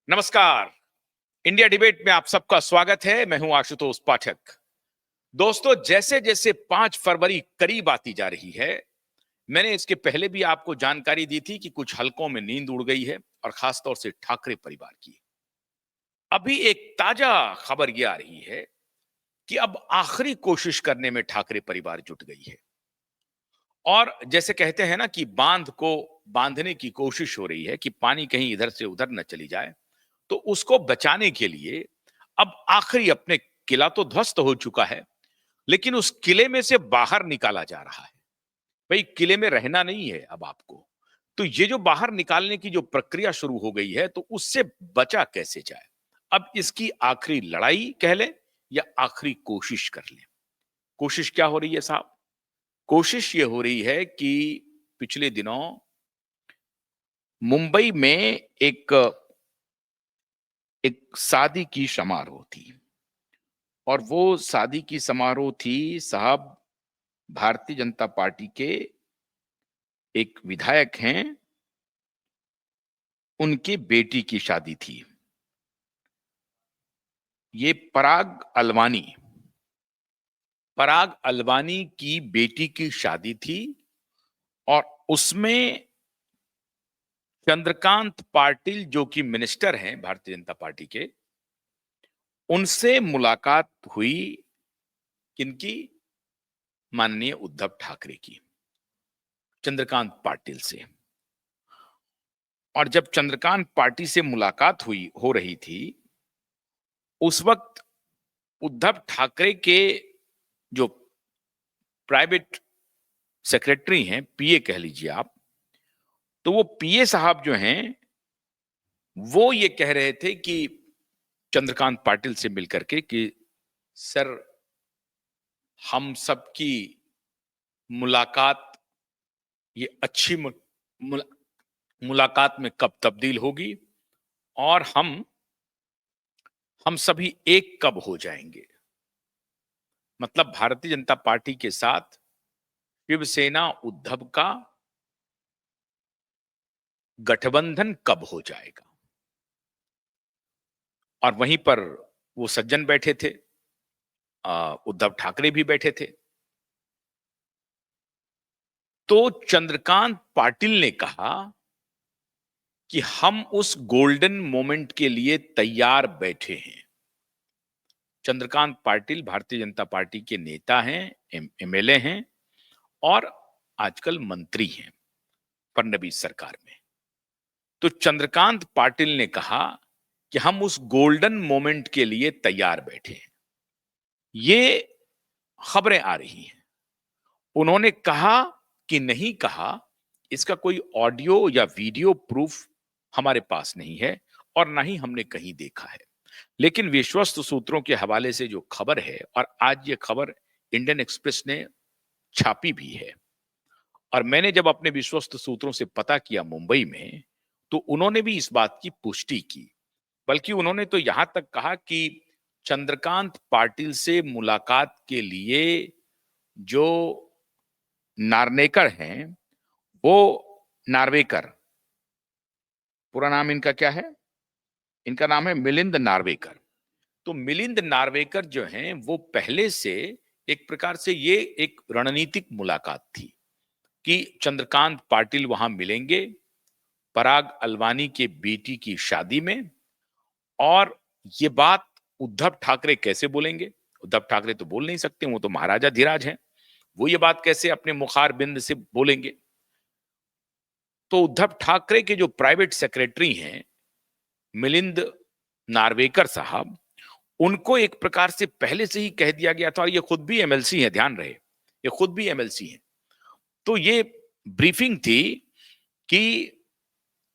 नमस्कार। India debate में आप सबका स्वागत है। मैं हूं आशुतोष पाठक। दोस्तों, जैसे जैसे 5 फरवरी करीब आती जा रही है, मैंने इसके पहले भी आपको जानकारी दी थी कि कुछ हलकों में नींद उड़ गई है और खासतौर से ठाकरे परिवार की। अभी एक ताजा खबर यह आ रही है कि अब आखिरी कोशिश करने में ठाकरे परिवार जुट गई है और जैसे कहते हैं ना कि बांध को बांधने की कोशिश हो रही है कि पानी कहीं इधर से उधर न चली जाए, तो उसको बचाने के लिए अब आखिरी अपने किला तो ध्वस्त हो चुका है, लेकिन उस किले में से बाहर निकाला जा रहा है। भाई, किले में रहना नहीं है अब आपको। तो ये जो बाहर निकालने की जो प्रक्रिया शुरू हो गई है, तो उससे बचा कैसे जाए? अब इसकी आखिरी लड़ाई कह लें या आखिरी कोशिश कर लें। कोशिश क्या हो रही है साहब? कोशिश ये हो रही है कि पिछले दिनों मुंबई में एक एक शादी की समारोह थी और वो शादी की समारोह थी साहब, भारतीय जनता पार्टी के एक विधायक हैं, उनकी बेटी की शादी थी। ये पराग अलवानी की बेटी की शादी थी और उसमें चंद्रकांत पाटिल जो कि मिनिस्टर हैं भारतीय जनता पार्टी के, उनसे मुलाकात हुई। किनकी? माननीय उद्धव ठाकरे की, चंद्रकांत पाटिल से। और जब चंद्रकांत पाटिल से मुलाकात हो रही थी, उस वक्त उद्धव ठाकरे के जो प्राइवेट सेक्रेटरी हैं, पीए कह लीजिए आप, तो वो पीए साहब जो हैं, वो ये कह रहे थे कि चंद्रकांत पाटिल से मिलकर के कि सर, हम सबकी मुलाकात ये अच्छी मुलाकात में कब तब्दील होगी और हम सभी एक कब हो जाएंगे। मतलब भारतीय जनता पार्टी के साथ शिवसेना उद्धव का गठबंधन कब हो जाएगा। और वहीं पर वो सज्जन बैठे थे, उद्धव ठाकरे भी बैठे थे। तो चंद्रकांत पाटिल ने कहा कि हम उस गोल्डन मोमेंट के लिए तैयार बैठे हैं। चंद्रकांत पाटिल भारतीय जनता पार्टी के नेता हैं, एमएलए हैं और आजकल मंत्री हैं फडणवीस सरकार में। तो चंद्रकांत पाटिल ने कहा कि हम उस गोल्डन मोमेंट के लिए तैयार बैठे हैं। ये खबरें आ रही हैं। उन्होंने कहा कि नहीं कहा, इसका कोई ऑडियो या वीडियो प्रूफ हमारे पास नहीं है और ना ही हमने कहीं देखा है। लेकिन विश्वस्त सूत्रों के हवाले से जो खबर है, और आज ये खबर इंडियन एक्सप्रेस ने छापी भी है, और मैंने जब अपने विश्वस्त सूत्रों से पता किया मुंबई में, तो उन्होंने भी इस बात की पुष्टि की। बल्कि उन्होंने तो यहां तक कहा कि चंद्रकांत पाटिल से मुलाकात के लिए जो नार्वेकर हैं, वो नार्वेकर, पूरा नाम इनका क्या है? इनका नाम है मिलिंद नार्वेकर। तो मिलिंद नार्वेकर जो हैं, वो पहले से एक प्रकार से ये एक रणनीतिक मुलाकात थी कि चंद्रकांत पाटिल वहां मिलेंगे पराग अलवानी के बेटी की शादी में। और ये बात उद्धव ठाकरे कैसे बोलेंगे? उद्धव ठाकरे तो बोल नहीं सकते, वो तो महाराजा धीराज हैं। वो ये बात कैसे अपने मुखार बिंद से बोलेंगे? तो उद्धव ठाकरे के जो प्राइवेट सेक्रेटरी हैं, मिलिंद नार्वेकर साहब, उनको एक प्रकार से पहले से ही कह दिया गया था, और ये खुद भी एमएलसी हैं, ध्यान रहे, ये खुद भी एमएलसी हैं। तो ये ब्रीफिंग थी कि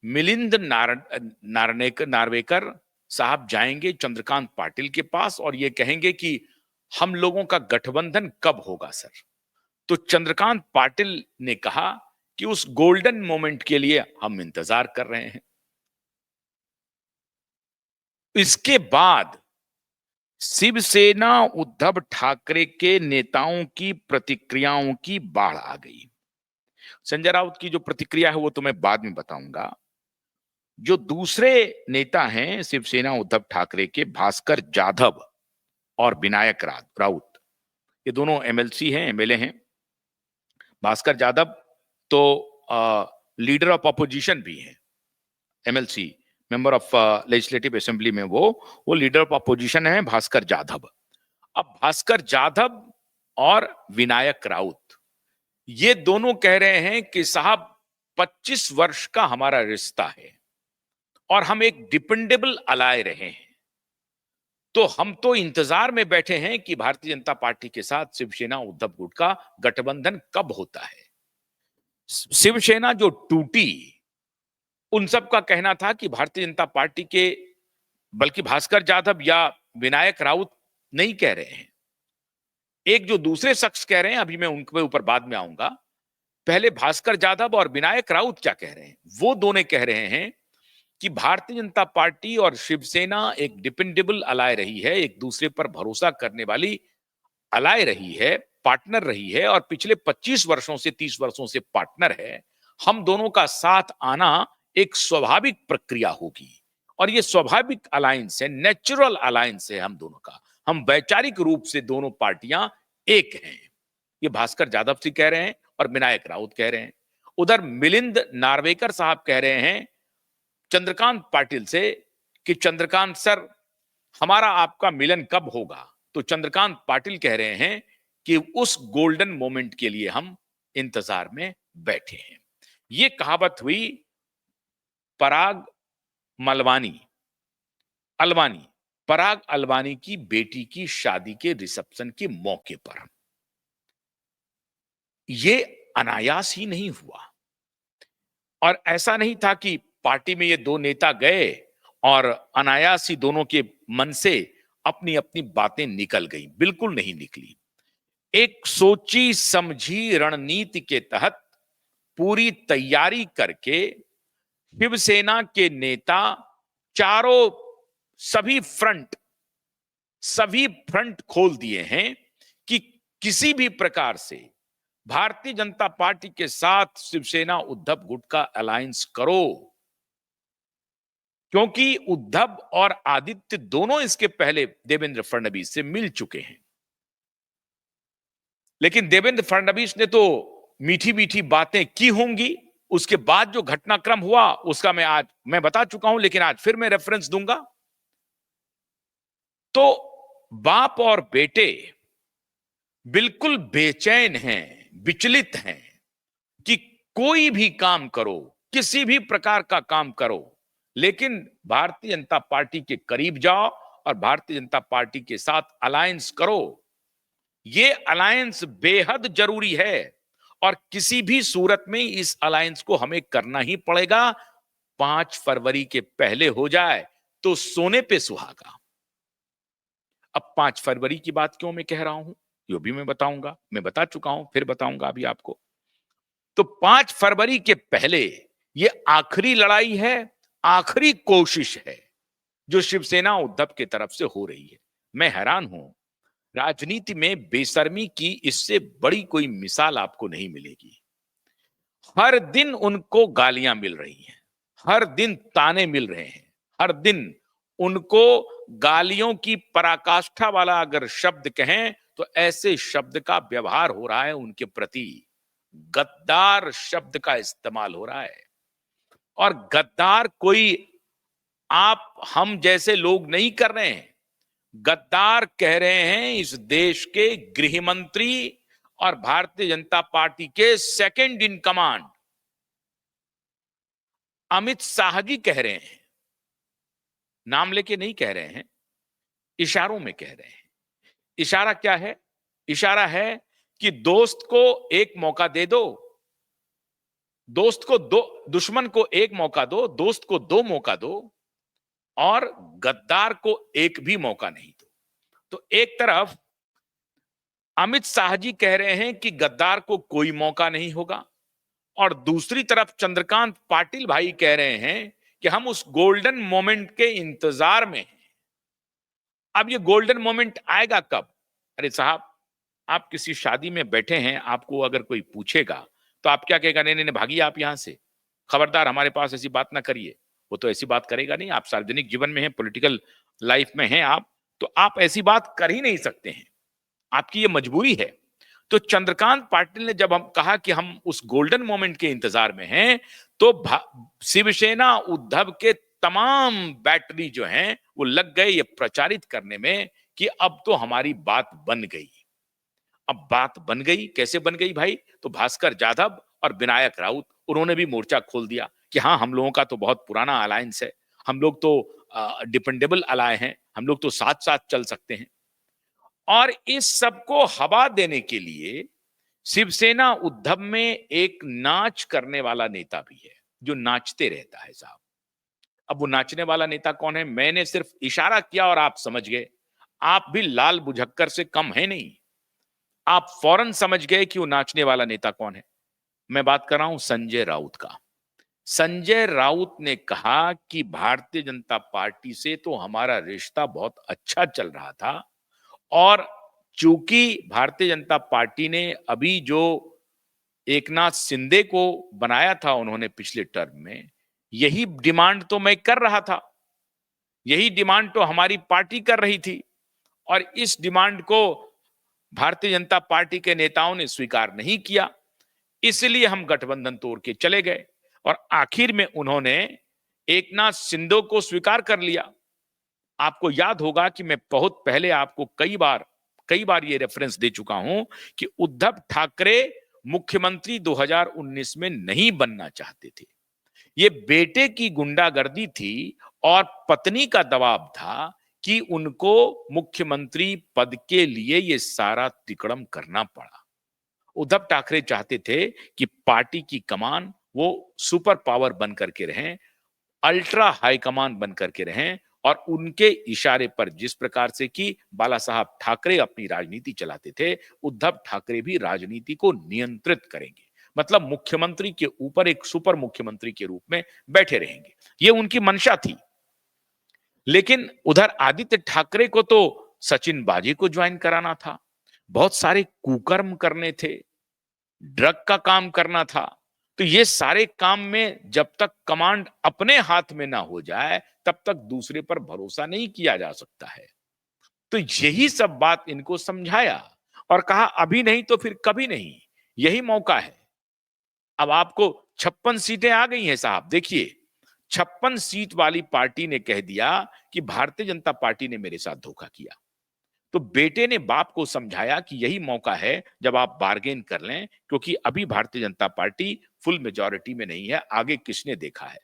मिलिंद नार्वेकर साहब जाएंगे चंद्रकांत पाटिल के पास और ये कहेंगे कि हम लोगों का गठबंधन कब होगा सर। तो चंद्रकांत पाटिल ने कहा कि उस गोल्डन मोमेंट के लिए हम इंतजार कर रहे हैं। इसके बाद शिवसेना उद्धव ठाकरे के नेताओं की प्रतिक्रियाओं की बाढ़ आ गई। संजय राउत की जो प्रतिक्रिया है वो तो मैं बाद में बताऊंगा। जो दूसरे नेता हैं शिवसेना उद्धव ठाकरे के, भास्कर जाधव और विनायक राउत, ये दोनों एमएलसी हैं, एमएलए हैं। भास्कर जाधव तो लीडर ऑफ अपोजिशन भी हैं, MLC, member of legislative assembly में वो लीडर ऑफ अपोजिशन है भास्कर जाधव। अब भास्कर जाधव और विनायक राउत ये दोनों कह रहे हैं कि साहब 25 वर्ष का हमारा रिश्ता है और हम एक डिपेंडेबल अलाय रहे हैं, तो हम तो इंतजार में बैठे हैं कि भारतीय जनता पार्टी के साथ शिवसेना उद्धव गुट का गठबंधन कब होता है। शिवसेना जो टूटी, उन सब का कहना था कि भारतीय जनता पार्टी के, बल्कि भास्कर जाधव या विनायक राउत नहीं कह रहे हैं, एक जो दूसरे शख्स कह रहे हैं, अभी मैं उनके ऊपर बाद में आऊंगा। पहले भास्कर जाधव और विनायक राउत क्या कह रहे हैं, वो दोनों कह रहे हैं कि भारतीय जनता पार्टी और शिवसेना एक डिपेंडेबल अलाय रही है, एक दूसरे पर भरोसा करने वाली अलाय रही है, पार्टनर रही है, और पिछले 25 वर्षों से 30 वर्षों से पार्टनर है। हम दोनों का साथ आना एक स्वाभाविक प्रक्रिया होगी और ये स्वाभाविक अलायंस है, नेचुरल अलायंस है हम दोनों का। हम वैचारिक रूप से दोनों पार्टियां एक हैं, ये भास्कर जाधव जी कह रहे हैं और विनायक राउत कह रहे हैं। उधर मिलिंद नार्वेकर साहब कह रहे हैं चंद्रकांत पाटिल से कि चंद्रकांत सर, हमारा आपका मिलन कब होगा? तो चंद्रकांत पाटिल कह रहे हैं कि उस गोल्डन मोमेंट के लिए हम इंतजार में बैठे हैं। ये कहावत हुई पराग पराग अलवानी की बेटी की शादी के रिसेप्शन के मौके पर। ये अनायास ही नहीं हुआ और ऐसा नहीं था कि पार्टी में ये दो नेता गए और अनायास ही दोनों के मन से अपनी अपनी बातें निकल गई, बिल्कुल नहीं निकली। एक सोची समझी रणनीति के तहत पूरी तैयारी करके शिवसेना के नेता चारों सभी फ्रंट खोल दिए हैं कि किसी भी प्रकार से भारतीय जनता पार्टी के साथ शिवसेना उद्धव गुट का अलायंस करो, क्योंकि उद्धव और आदित्य दोनों इसके पहले देवेंद्र फडणवीस से मिल चुके हैं। लेकिन देवेंद्र फडणवीस ने तो मीठी मीठी बातें की होंगी, उसके बाद जो घटनाक्रम हुआ उसका मैं बता चुका हूं, लेकिन आज फिर मैं रेफरेंस दूंगा। तो बाप और बेटे बिल्कुल बेचैन हैं, विचलित हैं कि कोई भी काम करो, किसी भी प्रकार का काम करो, लेकिन भारतीय जनता पार्टी के करीब जाओ और भारतीय जनता पार्टी के साथ अलायंस करो। ये अलायंस बेहद जरूरी है और किसी भी सूरत में इस अलायंस को हमें करना ही पड़ेगा। 5 फरवरी के पहले हो जाए तो सोने पे सुहागा। अब 5 फरवरी की बात क्यों मैं कह रहा हूं, ये भी मैं बताऊंगा, मैं बता चुका हूं, फिर बताऊंगा अभी आपको। तो 5 फरवरी के पहले ये आखिरी लड़ाई है, आखिरी कोशिश है जो शिवसेना उद्धव की तरफ से हो रही है। मैं हैरान हूं, राजनीति में बेशर्मी की इससे बड़ी कोई मिसाल आपको नहीं मिलेगी। हर दिन उनको गालियां मिल रही हैं, हर दिन ताने मिल रहे हैं, हर दिन उनको गालियों की पराकाष्ठा वाला अगर शब्द कहें तो ऐसे शब्द का व्यवहार हो रहा है उनके प्रति, गद्दार शब्द का इस्तेमाल हो रहा है। और गद्दार कोई आप हम जैसे लोग नहीं कर रहे हैं, गद्दार कह रहे हैं इस देश के गृह मंत्री और भारतीय जनता पार्टी के second in command Amit Shah ji कह रहे हैं। नाम लेके नहीं कह रहे हैं, इशारों में कह रहे हैं। इशारा क्या है? इशारा है कि दोस्त को एक मौका दे दो, दुश्मन को एक मौका दो, दोस्त को 2 मौका दो और गद्दार को एक भी मौका नहीं दो। तो एक तरफ अमित शाह जी कह रहे हैं कि गद्दार को कोई मौका नहीं होगा और दूसरी तरफ चंद्रकांत पाटिल भाई कह रहे हैं कि हम उस गोल्डन मोमेंट के इंतजार में हैं। अब ये गोल्डन मोमेंट आएगा कब? अरे साहब, आप किसी शादी में बैठे हैं, आपको अगर कोई पूछेगा तो आप क्या कहेगा? नहीं नहीं भागिए आप यहां से, खबरदार हमारे पास ऐसी बात ना करिए। वो तो ऐसी बात करेगा नहीं। आप सार्वजनिक जीवन में हैं, पॉलिटिकल लाइफ में हैं आप, तो आप ऐसी बात कर ही नहीं सकते हैं। आपकी ये मजबूरी है। तो चंद्रकांत पाटिल ने जब हम कहा कि हम उस गोल्डन मोमेंट के इंतजार में हैं, तो शिवसेना उद्धव के तमाम बैटरी जो हैं वो लग गए ये प्रचारित करने में कि अब तो हमारी बात बन गई। अब बात बन गई, कैसे बन गई भाई? तो भास्कर जाधव और विनायक राउत उन्होंने भी मोर्चा खोल दिया कि हाँ, हम लोगों का तो बहुत पुराना अलायंस है, हम लोग तो डिपेंडेबल अलाय हैं, हम लोग तो साथ साथ चल सकते हैं। और इस सबको हवा देने के लिए शिवसेना उद्धव में एक नाच करने वाला नेता भी है, जो नाचते रहता है साहब। अब वो नाचने वाला नेता कौन है? मैंने सिर्फ इशारा किया और आप समझ गए। आप भी लाल बुझक्कर से कम है नहीं। आप फौरन समझ गए कि वो नाचने वाला नेता कौन है। मैं बात कर रहा हूं संजय राउत का। संजय राउत ने कहा कि भारतीय जनता पार्टी से तो हमारा रिश्ता बहुत अच्छा चल रहा था, और चूंकि भारतीय जनता पार्टी ने अभी जो एकनाथ शिंदे को बनाया था उन्होंने पिछले टर्म में, यही डिमांड तो मैं कर रहा था, यही डिमांड तो हमारी पार्टी कर रही थी, और इस डिमांड को भारतीय जनता पार्टी के नेताओं ने स्वीकार नहीं किया, इसलिए हम गठबंधन तोड़ के चले गए। और आखिर में उन्होंने एकनाथ शिंदे को स्वीकार कर लिया। आपको याद होगा कि मैं बहुत पहले आपको कई बार ये रेफरेंस दे चुका हूं कि उद्धव ठाकरे मुख्यमंत्री 2019 में नहीं बनना चाहते थे। ये बेटे की गुंडागर्दी थी और पत्नी का दबाव था कि उनको मुख्यमंत्री पद के लिए ये सारा तिकड़म करना पड़ा। उद्धव ठाकरे चाहते थे कि पार्टी की कमान वो सुपर पावर बन करके रहें, अल्ट्रा हाई कमान बन करके रहें, और उनके इशारे पर जिस प्रकार से कि बाला साहब ठाकरे अपनी राजनीति चलाते थे, उद्धव ठाकरे भी राजनीति को नियंत्रित करेंगे। मतलब मुख्यमंत्री के ऊपर एक सुपर मुख्यमंत्री के रूप में बैठे रहेंगे, ये उनकी मंशा थी। लेकिन उधर आदित्य ठाकरे को तो सचिन बाजी को ज्वाइन कराना था, बहुत सारे कुकर्म करने थे, ड्रग का काम करना था। तो ये सारे काम में जब तक कमांड अपने हाथ में ना हो जाए, तब तक दूसरे पर भरोसा नहीं किया जा सकता है। तो यही सब बात इनको समझाया और कहा अभी नहीं तो फिर कभी नहीं, यही मौका है। अब आपको 56 सीटें आ गई हैं साहब। देखिए, 56 सीट वाली पार्टी ने कह दिया कि भारतीय जनता पार्टी ने मेरे साथ धोखा किया। तो बेटे ने बाप को समझाया कि यही मौका है जब आप बार्गेन कर लें, क्योंकि अभी भारतीय जनता पार्टी फुल मेजॉरिटी में नहीं है, आगे किसने देखा है।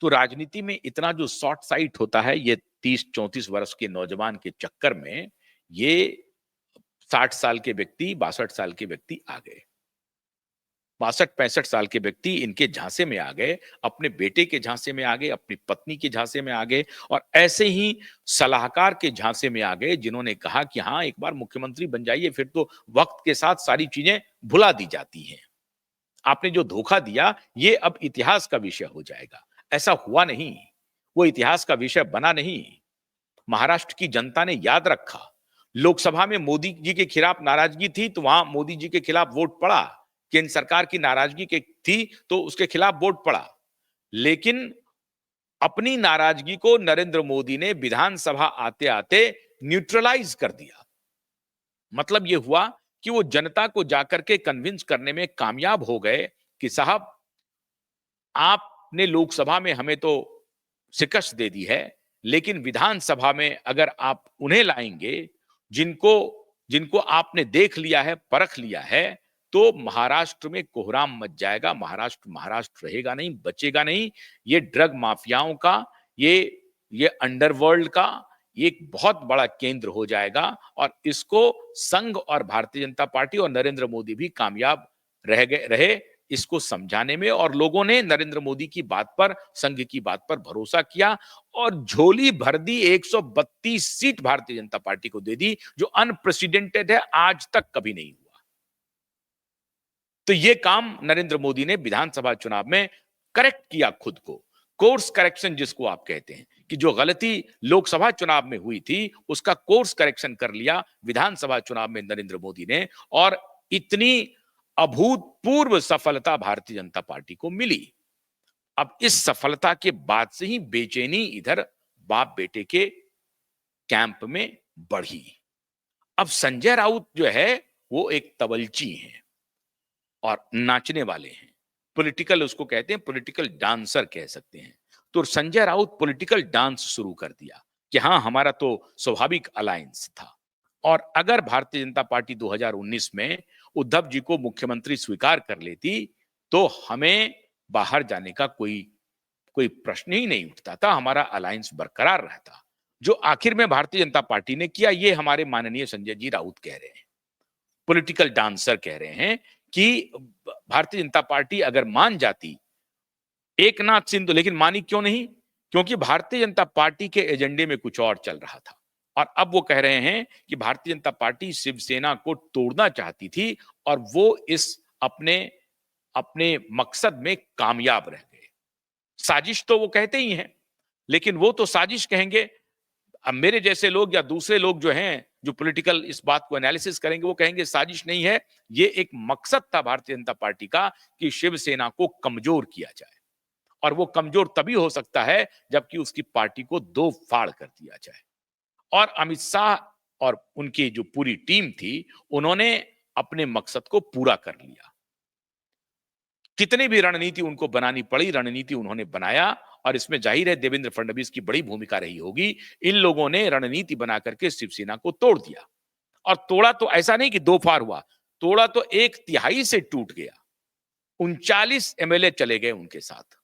तो राजनीति में इतना जो शॉर्ट साइट होता है, ये 30-34 वर्ष के नौजवान के चक्कर में ये 60 साल के व्यक्ति, 62 साल के व्यक्ति आ गए। 62-65 साल के व्यक्ति इनके झांसे में आ गए, अपने बेटे के झांसे में आ गए, अपनी पत्नी के झांसे में आ गए, और ऐसे ही सलाहकार के झांसे में आ गए जिन्होंने कहा कि हाँ, एक बार मुख्यमंत्री बन जाइए, फिर तो वक्त के साथ सारी चीजें भुला दी जाती हैं। आपने जो धोखा दिया ये अब इतिहास का विषय हो जाएगा। ऐसा हुआ नहीं, वो इतिहास का विषय बना नहीं। महाराष्ट्र की जनता ने याद रखा। लोकसभा में मोदी जी के खिलाफ नाराजगी थी तो वहां मोदी जी के खिलाफ वोट पड़ा। केंद्र सरकार की नाराजगी के थी तो उसके खिलाफ वोट पड़ा। लेकिन अपनी नाराजगी को नरेंद्र मोदी ने विधानसभा आते आते न्यूट्रलाइज कर दिया। मतलब यह हुआ कि वो जनता को जाकर के कन्विंस करने में कामयाब हो गए कि साहब, आपने लोकसभा में हमें तो शिकस्त दे दी है, लेकिन विधानसभा में अगर आप उन्हें लाएंगे जिनको जिनको आपने देख लिया है, परख लिया है, तो महाराष्ट्र में कोहराम मच जाएगा। महाराष्ट्र महाराष्ट्र रहेगा नहीं, बचेगा नहीं। ये ड्रग माफियाओं का, ये अंडरवर्ल्ड का ये एक बहुत बड़ा केंद्र हो जाएगा, और इसको संघ और भारतीय जनता पार्टी और नरेंद्र मोदी भी कामयाब रहे इसको समझाने में। और लोगों ने नरेंद्र मोदी की बात पर, संघ की बात पर भरोसा किया और झोली भर दी। 132 सीट भारतीय जनता पार्टी को दे दी, जो अनप्रेसिडेंटेड है, आज तक कभी नहीं हुआ। तो ये काम नरेंद्र मोदी ने विधानसभा चुनाव में करेक्ट किया खुद को। कोर्स करेक्शन जिसको आप कहते हैं, कि जो गलती लोकसभा चुनाव में हुई थी उसका कोर्स करेक्शन कर लिया विधानसभा चुनाव में नरेंद्र मोदी ने, और इतनी अभूतपूर्व सफलता भारतीय जनता पार्टी को मिली। अब इस सफलता के बाद से ही बेचैनी इधर बाप बेटे के कैंप में बढ़ी। अब संजय राउत जो है वो एक तवलची हैं और नाचने वाले हैं। पॉलिटिकल उसको कहते हैं, पॉलिटिकल डांसर कह सकते हैं। तो संजय राउत पॉलिटिकल डांस शुरू कर दिया कि हाँ, हमारा तो स्वाभाविक अलायंस था। और अगर भारतीय जनता पार्टी 2019 में उद्धव जी को मुख्यमंत्री स्वीकार कर लेती तो हमें बाहर जाने का कोई कोई प्रश्न ही नहीं उठता था, हमारा अलायंस बरकरार रहता। जो आखिर में भारतीय जनता पार्टी ने किया, ये हमारे माननीय संजय जी राउत कह रहे हैं, पॉलिटिकल डांसर कह रहे हैं कि भारतीय जनता पार्टी अगर मान जाती एक नाथ सिंधु, लेकिन मानी क्यों नहीं? क्योंकि भारतीय जनता पार्टी के एजेंडे में कुछ और चल रहा था। और अब वो कह रहे हैं कि भारतीय जनता पार्टी शिवसेना को तोड़ना चाहती थी और वो इस अपने अपने मकसद में कामयाब रह गए। साजिश तो वो कहते ही हैं, लेकिन वो तो साजिश कहेंगे। अब मेरे जैसे लोग या दूसरे लोग जो हैं, जो पॉलिटिकल इस बात को एनालिसिस करेंगे, वो कहेंगे साजिश नहीं है, ये एक मकसद था भारतीय जनता पार्टी का कि शिवसेना को कमजोर किया जाए। और वो कमजोर तभी हो सकता है जबकि उसकी पार्टी को दो फाड़ कर दिया जाए। और अमित शाह और उनकी जो पूरी टीम थी, उन्होंने अपने मकसद को पूरा कर लिया। कितनी भी रणनीति उनको बनानी पड़ी, रणनीति उन्होंने बनाया। और इसमें जाहिर है देवेंद्र फडणवीस की बड़ी भूमिका रही होगी। इन लोगों ने रणनीति बना करके शिवसेना को तोड़ दिया। और तोड़ा तो ऐसा नहीं कि दो फाड़ हुआ, तोड़ा तो एक तिहाई से टूट गया। 39 एमएलए चले गए उनके साथ।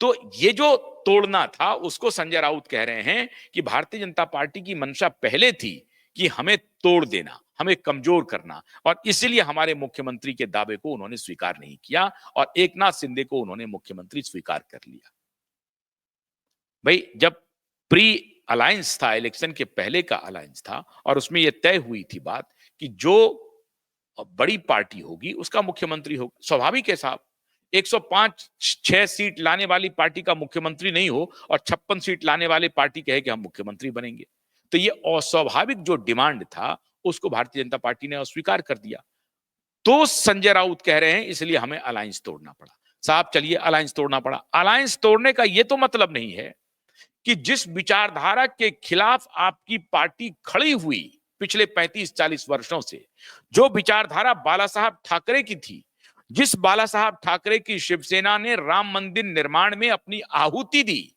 तो ये जो तोड़ना था, उसको संजय राउत कह रहे हैं कि भारतीय जनता पार्टी की मंशा पहले थी कि हमें तोड़ देना, हमें कमजोर करना, और इसीलिए हमारे मुख्यमंत्री के दावे को उन्होंने स्वीकार नहीं किया और एकनाथ शिंदे को उन्होंने मुख्यमंत्री स्वीकार कर लिया। भाई, जब प्री अलायंस था, इलेक्शन के पहले का अलायंस था, और उसमें यह तय हुई थी बात कि जो बड़ी पार्टी होगी उसका मुख्यमंत्री होगा। स्वाभाविक है साहब, 105-6 सीट लाने वाली पार्टी का मुख्यमंत्री नहीं हो और 56 सीट लाने वाले पार्टी कहे कि हम मुख्यमंत्री बनेंगे, तो ये अस्वाभाविक जो डिमांड था उसको भारतीय जनता पार्टी ने अस्वीकार कर दिया। तो संजय राउत कह रहे हैं इसलिए हमें अलायंस तोड़ना पड़ा। साहब चलिए, अलायंस तोड़ना पड़ा, अलायंस तोड़ने का यह तो मतलब नहीं है कि जिस विचारधारा के खिलाफ आपकी पार्टी खड़ी हुई पिछले 35-40 वर्षों से, जो विचारधारा बाला साहब ठाकरे की थी, जिस बाला साहब ठाकरे की शिवसेना ने राम मंदिर निर्माण में अपनी आहुति दी,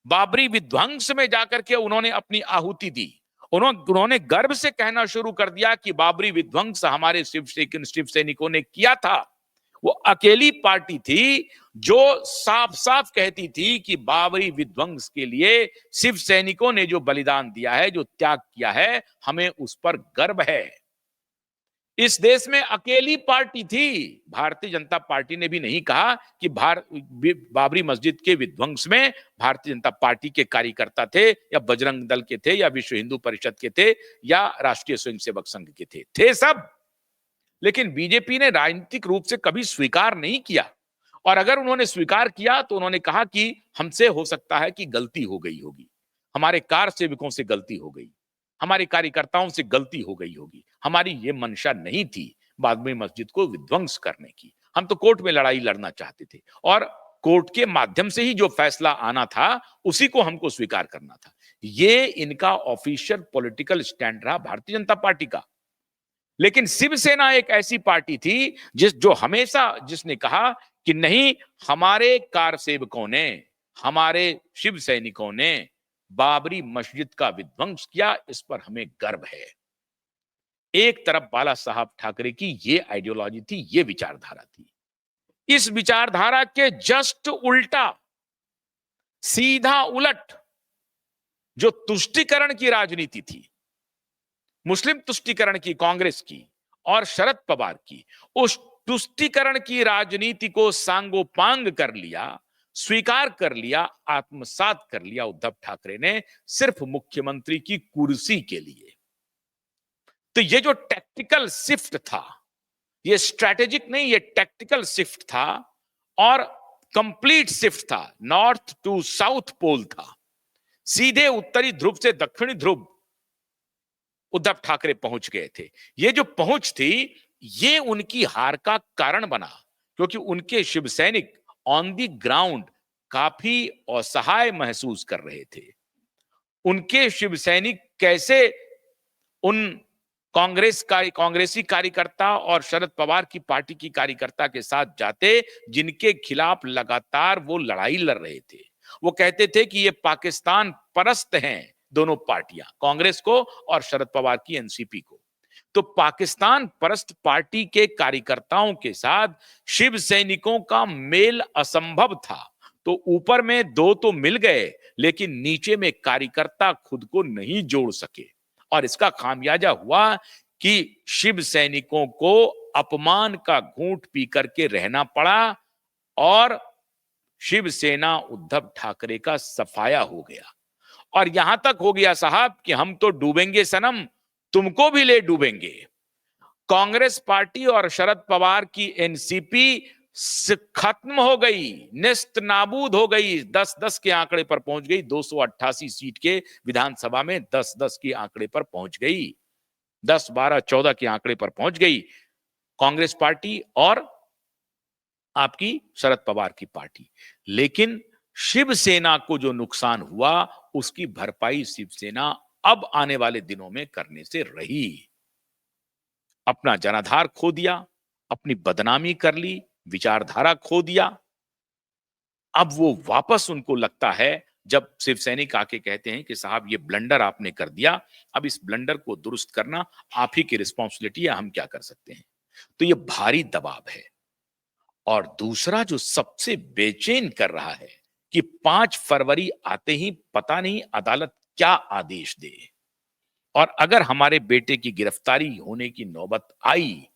बाबरी विध्वंस में जाकर के उन्होंने अपनी आहुति दी, उन्होंने गर्व से कहना शुरू कर दिया कि बाबरी विध्वंस हमारे शिव सैनिकों ने किया था। वो अकेली पार्टी थी जो साफ साफ कहती थी कि बाबरी विध्वंस के लिए शिव सैनिकों ने जो बलिदान दिया है, जो त्याग किया है, हमें उस पर गर्व है। इस देश में अकेली पार्टी थी। भारतीय जनता पार्टी ने भी नहीं कहा कि बाबरी मस्जिद के विध्वंस में भारतीय जनता पार्टी के कार्यकर्ता थे या बजरंग दल के थे या विश्व हिंदू परिषद के थे या राष्ट्रीय स्वयंसेवक संघ के थे सब। लेकिन बीजेपी ने राजनीतिक रूप से कभी स्वीकार नहीं किया, और अगर उन्होंने स्वीकार किया तो उन्होंने कहा कि हमसे हो सकता है कि गलती हो गई होगी, हमारे कार सेवकों से गलती हो गई, हमारे कार्यकर्ताओं से गलती हो गई होगी, हमारी ये मंशा नहीं थी बाबरी मस्जिद को विध्वंस करने की, हम तो कोर्ट में लड़ाई लड़ना चाहते थे और कोर्ट के माध्यम से ही जो फैसला आना था उसी को हमको स्वीकार करना था। ये इनका ऑफिशियल पॉलिटिकल स्टैंड रहा भारतीय जनता पार्टी का। लेकिन शिवसेना एक ऐसी पार्टी थी जिसने कहा कि नहीं, हमारे कार सेवकों ने, हमारे शिव सैनिकों ने बाबरी मस्जिद का विध्वंस किया, इस पर हमें गर्व है। एक तरफ बाला साहब ठाकरे की ये आइडियोलॉजी थी, ये विचारधारा थी। इस विचारधारा के जस्ट उल्टा, सीधा उलट, जो तुष्टीकरण की राजनीति थी, मुस्लिम तुष्टीकरण की, कांग्रेस की और शरद पवार की, उस तुष्टीकरण की राजनीति को सांगोपांग कर लिया, स्वीकार कर लिया, आत्मसात कर लिया उद्धव ठाकरे ने सिर्फ मुख्यमंत्री की कुर्सी के लिए। तो ये जो टैक्टिकल शिफ्ट था, ये स्ट्रैटेजिक नहीं, ये टैक्टिकल शिफ्ट था और कंप्लीट शिफ्ट था। नॉर्थ टू साउथ पोल था, सीधे उत्तरी ध्रुव से दक्षिणी ध्रुव उद्धव ठाकरे पहुंच गए थे। ये जो पहुंच थी, ये उनकी हार का कारण बना। क्योंकि उनके शिव सैनिक ऑन द ग्राउंड काफी असहाय महसूस कर रहे थे। उनके शिव सैनिक कैसे उन कांग्रेसी कार्यकर्ता और शरद पवार की पार्टी की कार्यकर्ता के साथ जाते जिनके खिलाफ लगातार वो लड़ाई लड़ रहे थे। वो कहते थे कि ये पाकिस्तान परस्त हैं, दोनों पार्टियां, कांग्रेस को और शरद पवार की एनसीपी को। तो पाकिस्तान परस्त पार्टी के कार्यकर्ताओं के साथ शिव सैनिकों का मेल असंभव था। तो ऊपर में दो तो मिल गए, लेकिन नीचे में कार्यकर्ता खुद को नहीं जोड़ सके, और इसका खामियाजा हुआ कि शिव सैनिकों को अपमान का घूंट पी करके रहना पड़ा और शिवसेना उद्धव ठाकरे का सफाया हो गया। और यहां तक हो गया साहब कि हम तो डूबेंगे सनम, तुमको भी ले डूबेंगे। कांग्रेस पार्टी और शरद पवार की एनसीपी खत्म हो गई, नेस्त नाबूद हो गई, 10-10 के आंकड़े पर पहुंच गई। 288 सीट के विधानसभा में 10-10 के आंकड़े पर पहुंच गई, 10, 12, 14 के आंकड़े पर पहुंच गई कांग्रेस पार्टी और आपकी शरद पवार की पार्टी। लेकिन शिवसेना को जो नुकसान हुआ उसकी भरपाई शिवसेना अब आने वाले दिनों में करने से रही। अपना जनाधार खो दिया, अपनी बदनामी कर ली, विचारधारा खो दिया। अब वो वापस उनको लगता है, जब शिव सैनिक आके कहते हैं कि साहब ये ब्लंडर आपने कर दिया, अब इस ब्लंडर को दुरुस्त करना आप ही की रिस्पॉन्सिबिलिटी है, हम क्या कर सकते हैं। तो ये भारी दबाव है। और दूसरा जो सबसे बेचैन कर रहा है कि 5 फरवरी आते ही पता नहीं अदालत क्या आदेश दे, और अगर हमारे बेटे की गिरफ्तारी होने की नौबत आई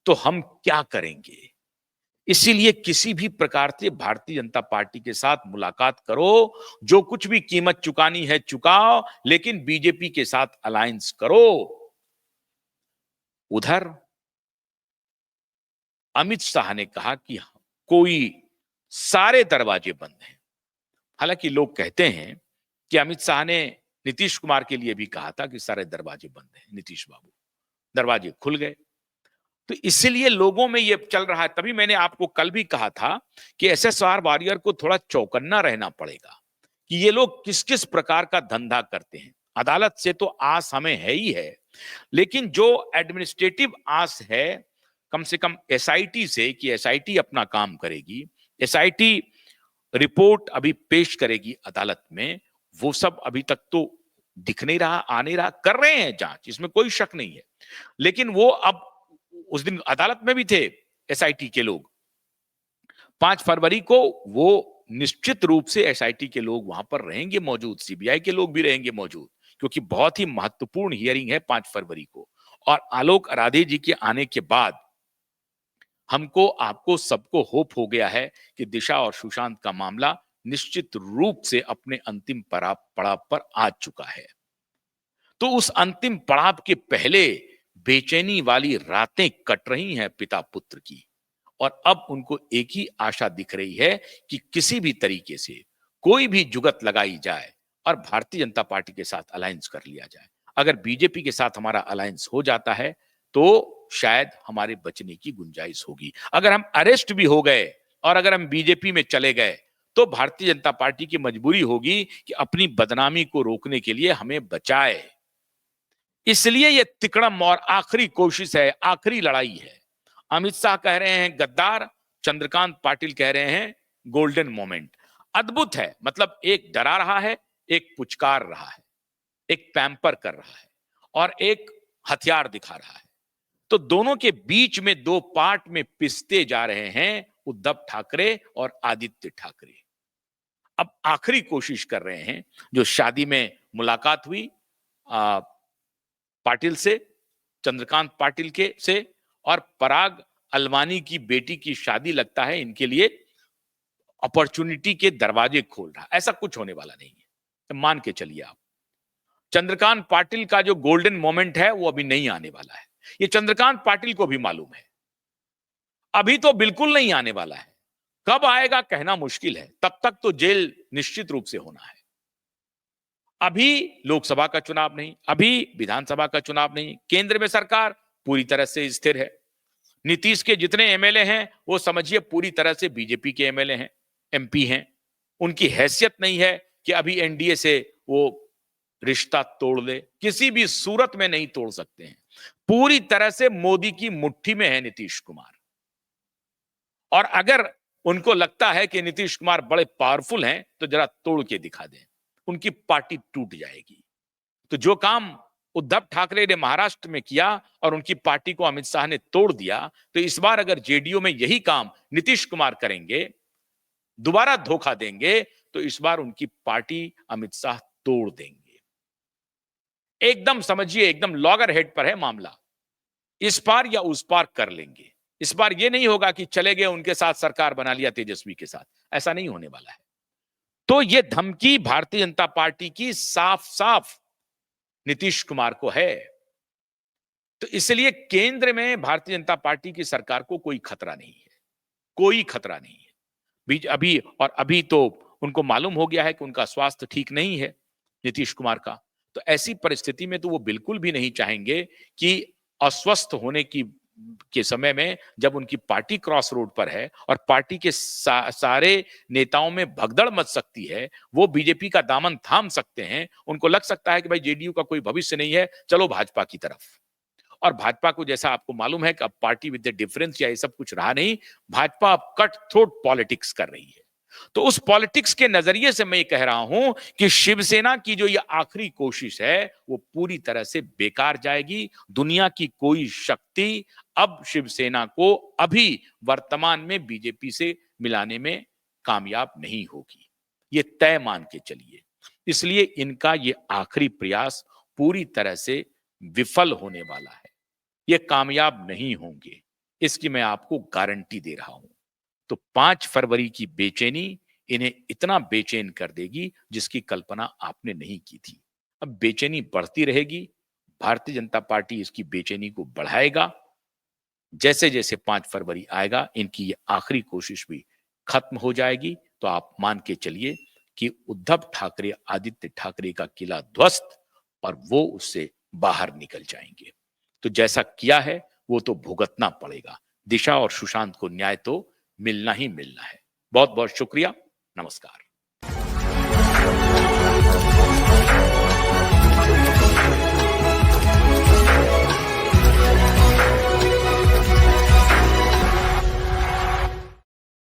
तो हम क्या करेंगे। इसीलिए किसी भी प्रकार से भारतीय जनता पार्टी के साथ मुलाकात करो, जो कुछ भी कीमत चुकानी है चुकाओ, लेकिन बीजेपी के साथ अलायंस करो। उधर अमित शाह ने कहा कि कोई सारे दरवाजे बंद हैं। हालांकि लोग कहते हैं कि अमित शाह ने नीतीश कुमार के लिए भी कहा था कि सारे दरवाजे बंद हैं, नीतीश बाबू, दरवाजे खुल गए। तो इसलिए लोगों में ये चल रहा है। तभी मैंने आपको कल भी कहा था कि एसएसआर वॉरियर को थोड़ा चौकन्ना रहना पड़ेगा कि ये लोग किस किस प्रकार का धंधा करते हैं। अदालत से तो आस हमें है ही है, लेकिन जो एडमिनिस्ट्रेटिव आस है कम से कम एसआईटी से कि एसआईटी अपना काम करेगी, एसआईटी रिपोर्ट अभी पेश करेगी अदालत में, वो सब अभी तक तो दिख नहीं रहा, आ नहीं रहा। कर रहे हैं जांच, इसमें कोई शक नहीं है, लेकिन वो अब उस दिन अदालत में भी थे एसआईटी के लोग। 5 फरवरी को वो निश्चित रूप से एसआईटी के लोग वहां पर रहेंगे मौजूद, सीबीआई के लोग भी रहेंगे मौजूद, क्योंकि बहुत ही महत्वपूर्ण हियरिंग है 5 फरवरी को। और आलोक आराधे जी के आने के बाद हमको, आपको, सबको होप हो गया है कि दिशा और सुशांत का मामला निश्चित रूप से अपने अंतिम पड़ाव पर आ चुका है। तो उस अंतिम पड़ाव के पहले बेचैनी वाली रातें कट रही हैं पिता पुत्र की, और अब उनको एक ही आशा दिख रही है कि किसी भी तरीके से कोई भी जुगत लगाई जाए और भारतीय जनता पार्टी के साथ अलायंस कर लिया जाए। अगर बीजेपी के साथ हमारा अलायंस हो जाता है तो शायद हमारे बचने की गुंजाइश होगी। अगर हम अरेस्ट भी हो गए और अगर हम बीजेपी में चले गए तो भारतीय जनता पार्टी की मजबूरी होगी कि अपनी बदनामी को रोकने के लिए हमें बचाए। इसलिए यह तिकड़म और आखिरी कोशिश है, आखिरी लड़ाई है। अमित शाह कह रहे हैं गद्दार, चंद्रकांत पाटिल कह रहे हैं गोल्डन मोमेंट। अद्भुत है, मतलब एक डरा रहा है, एक पुचकार रहा है, एक पैम्पर कर रहा है और एक हथियार दिखा रहा है। तो दोनों के बीच में दो पार्ट में पिसते जा रहे हैं उद्धव ठाकरे और आदित्य ठाकरे। अब आखिरी कोशिश कर रहे हैं। जो शादी में मुलाकात हुई पाटिल से, चंद्रकांत पाटिल के से, और पराग अलवानी की बेटी की शादी लगता है इनके लिए अपॉर्चुनिटी के दरवाजे खोल रहा। ऐसा कुछ होने वाला नहीं है, मान के चलिए आप। चंद्रकांत पाटिल का जो गोल्डन मोमेंट है वो अभी नहीं आने वाला है, ये चंद्रकांत पाटिल को भी मालूम है। अभी तो बिल्कुल नहीं आने वाला है, कब आएगा कहना मुश्किल है। तब तक तो जेल निश्चित रूप से होना है। अभी लोकसभा का चुनाव नहीं, अभी विधानसभा का चुनाव नहीं, केंद्र में सरकार पूरी तरह से स्थिर है। नीतीश के जितने एमएलए हैं वो समझिए पूरी तरह से बीजेपी के एमएलए हैं, एमपी हैं। उनकी हैसियत नहीं है कि अभी एनडीए से वो रिश्ता तोड़ ले, किसी भी सूरत में नहीं तोड़ सकते हैं। पूरी तरह से मोदी की मुट्ठी में है नीतीश कुमार। और अगर उनको लगता है कि नीतीश कुमार बड़े पावरफुल हैं तो जरा तोड़ के दिखा दें, उनकी पार्टी टूट जाएगी। तो जो काम उद्धव ठाकरे ने महाराष्ट्र में किया और उनकी पार्टी को अमित शाह ने तोड़ दिया, तो इस बार अगर जेडीयू में यही काम नीतीश कुमार करेंगे, दोबारा धोखा देंगे, तो इस बार उनकी पार्टी अमित शाह तोड़ देंगे। एकदम समझिए, एकदम लॉगर हेड पर है मामला। इस पार या उस पार कर लेंगे। इस बार यह नहीं होगा कि चले गए उनके साथ सरकार बना लिया तेजस्वी के साथ, ऐसा नहीं होने वाला है। तो यह धमकी भारतीय जनता पार्टी की साफ साफ नीतीश कुमार को है। तो इसलिए केंद्र में भारतीय जनता पार्टी की सरकार को कोई खतरा नहीं है, कोई खतरा नहीं है। अभी तो उनको मालूम हो गया है कि उनका स्वास्थ्य ठीक नहीं है नीतीश कुमार का। तो ऐसी परिस्थिति में तो वो बिल्कुल भी नहीं चाहेंगे कि अस्वस्थ होने के समय में जब उनकी पार्टी क्रॉस रोड पर है और पार्टी के सारे नेताओं में भगदड़ मच सकती है, वो बीजेपी का दामन थाम सकते हैं। उनको लग सकता है कि भाई जेडीयू का कोई भविष्य नहीं है, चलो भाजपा की तरफ। और भाजपा को जैसा आपको मालूम है कि अब पार्टी विद द डिफरेंस या ये सब कुछ रहा नहीं, भाजपा अब कट थ्रोट पॉलिटिक्स कर रही है। तो उस पॉलिटिक्स के नजरिए से मैं ये कह रहा हूं कि शिवसेना की जो ये आखिरी कोशिश है वो पूरी तरह से बेकार जाएगी। दुनिया की कोई शक्ति अब शिवसेना को अभी वर्तमान में बीजेपी से मिलाने में कामयाब नहीं होगी, ये तय मान के चलिए। इसलिए इनका ये आखिरी प्रयास पूरी तरह से विफल होने वाला है, ये कामयाब नहीं होंगे, इसकी मैं आपको गारंटी दे रहा हूं। तो 5 फरवरी की बेचैनी इन्हें इतना बेचैन कर देगी जिसकी कल्पना आपने नहीं की थी। अब बेचैनी बढ़ती रहेगी, भारतीय जनता पार्टी इसकी बेचैनी को बढ़ाएगा। जैसे जैसे 5 फरवरी आएगा इनकी ये आखिरी कोशिश भी खत्म हो जाएगी। तो आप मान के चलिए कि उद्धव ठाकरे, आदित्य ठाकरे का किला ध्वस्त और वो उससे बाहर निकल जाएंगे। तो जैसा किया है वो तो भुगतना पड़ेगा। दिशा और सुशांत को न्याय तो मिलना ही मिलना है। बहुत बहुत शुक्रिया, नमस्कार।